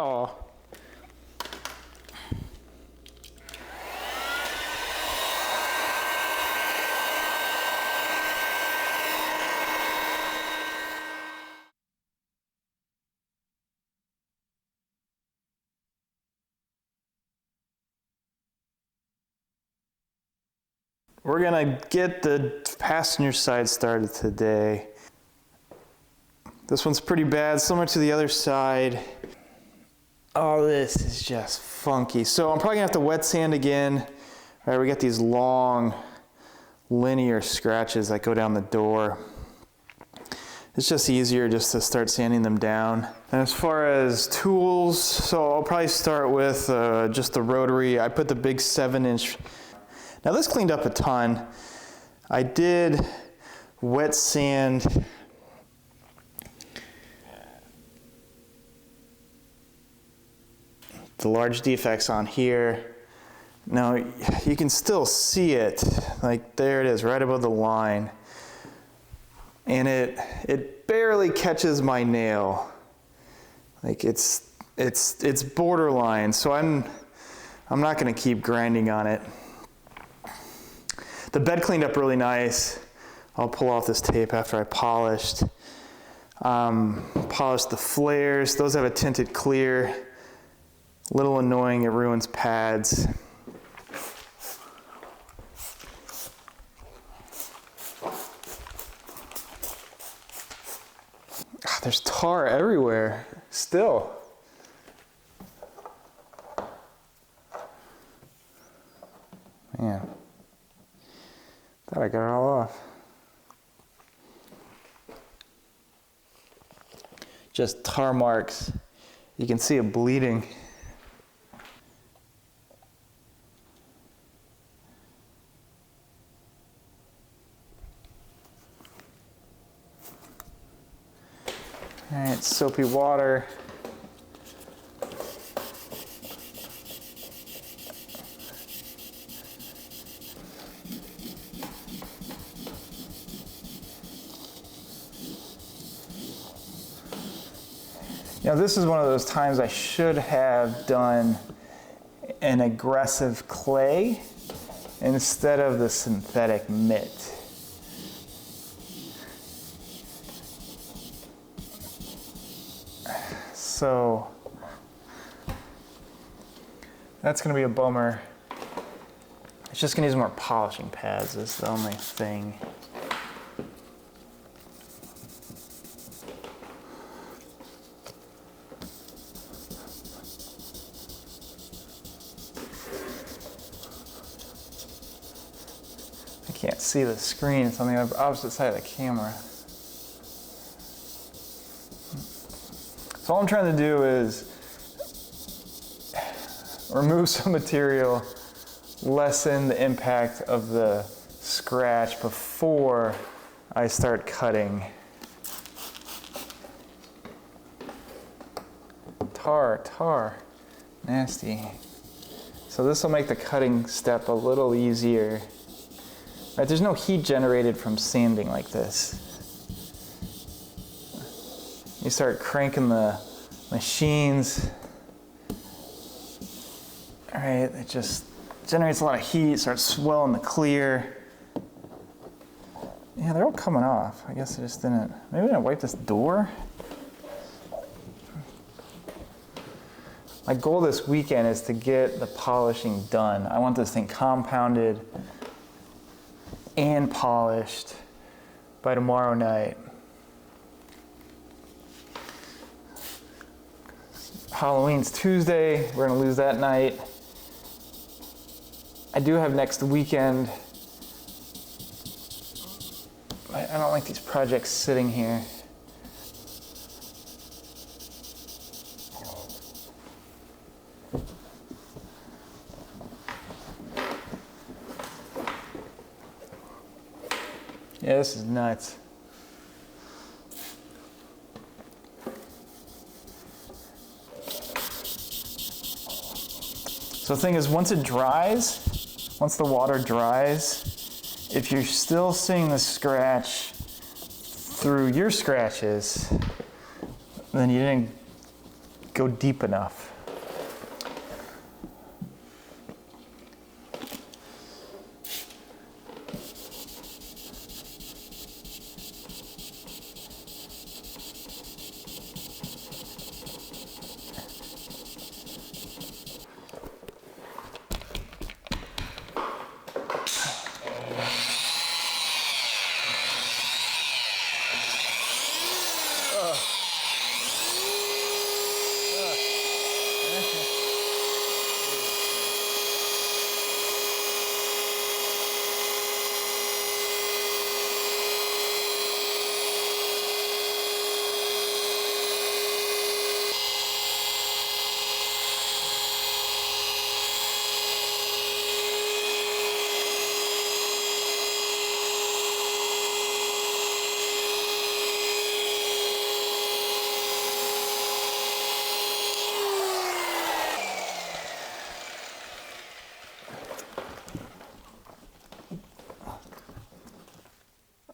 Oh. We're gonna get the passenger side started today. This one's pretty bad, similar to the other side. Oh, this is just funky. So I'm probably gonna have to wet sand again. All right, we got these long linear scratches that go down the door. It's just easier just to start sanding them down. And as far as tools, so I'll probably start with just the Rotary. I put the big 7-inch. Now this cleaned up a ton. I did wet sand the large defects on here. Now you can still see it, like there it is, right above the line. And it barely catches my nail. Like it's borderline, so I'm not gonna keep grinding on it. The bed cleaned up really nice. I'll pull off this tape after I polished. Polished the flares. Those have a tinted clear. A little annoying, it ruins pads. There's tar everywhere, still. Man, thought I got it all off. Just tar marks. You can see it bleeding. All right, soapy water. Now this is one of those times I should have done an aggressive clay instead of the synthetic mitt. So that's gonna be a bummer. It's just gonna use more polishing pads is the only thing. I can't see the screen, it's on the opposite side of the camera. So all I'm trying to do is remove some material, lessen the impact of the scratch before I start cutting. Tar, nasty. So this will make the cutting step a little easier. Right, there's no heat generated from sanding like this. You start cranking the machines. All right, it just generates a lot of heat, starts swelling the clear. Yeah, they're all coming off. I guess I just didn't, maybe I didn't wipe this door. My goal this weekend is to get the polishing done. I want this thing compounded and polished by tomorrow night. Halloween's Tuesday, we're gonna lose that night. I do have next weekend. I don't like these projects sitting here. Yeah, this is nuts. So the thing is, once it dries, once the water dries, if you're still seeing the scratch through your scratches, then you didn't go deep enough.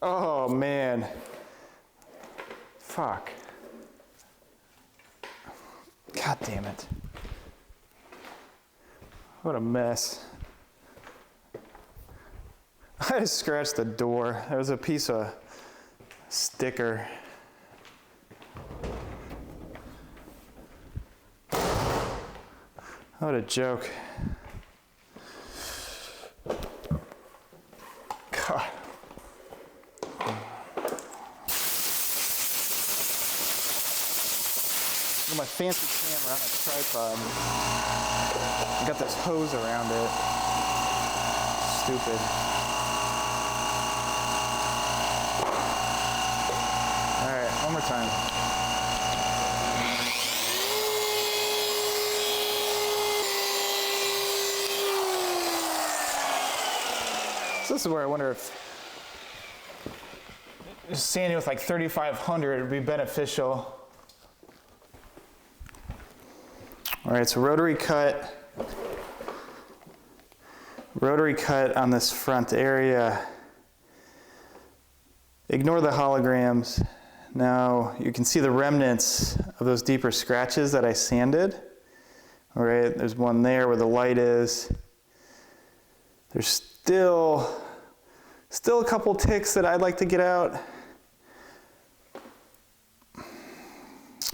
Oh man, fuck. God damn it. What a mess. I just scratched the door. There was a piece of sticker. What a joke. God. My fancy camera on a tripod. I got this hose around it. Stupid. All right, one more time. So this is where I wonder if sanding with like 3500 would be beneficial. All right, so rotary cut on this front area. Ignore the holograms. Now you can see the remnants of those deeper scratches that I sanded. All right, there's one there where the light is. There's still a couple ticks that I'd like to get out.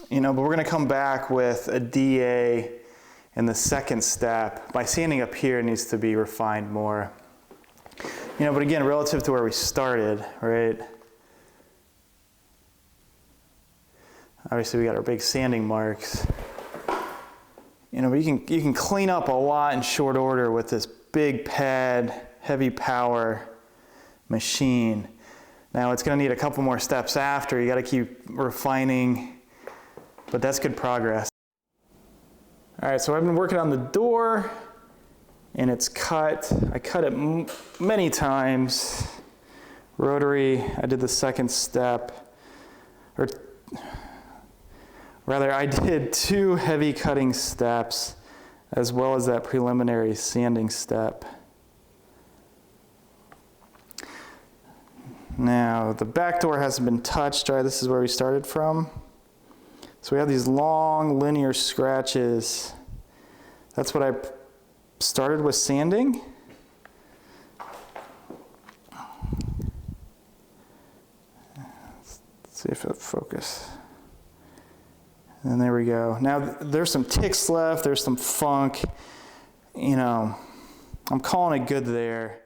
You know, but we're gonna come back with a DA in the second step. My sanding up here needs to be refined more. You know, but again, relative to where we started, right? Obviously we got our big sanding marks. You know, but you can clean up a lot in short order with this big pad, heavy power machine. Now it's gonna need a couple more steps after. You gotta keep refining. But that's good progress. All right, so I've been working on the door and it's cut. I cut it many times. Rotary, I did the second step. Or rather, I did 2 heavy cutting steps as well as that preliminary sanding step. Now, the back door hasn't been touched, right? This is where we started from. So we have these long linear scratches. That's what I started with sanding. Let's see if it'll focus. And there we go. Now there's some ticks left, there's some funk. You know, I'm calling it good there.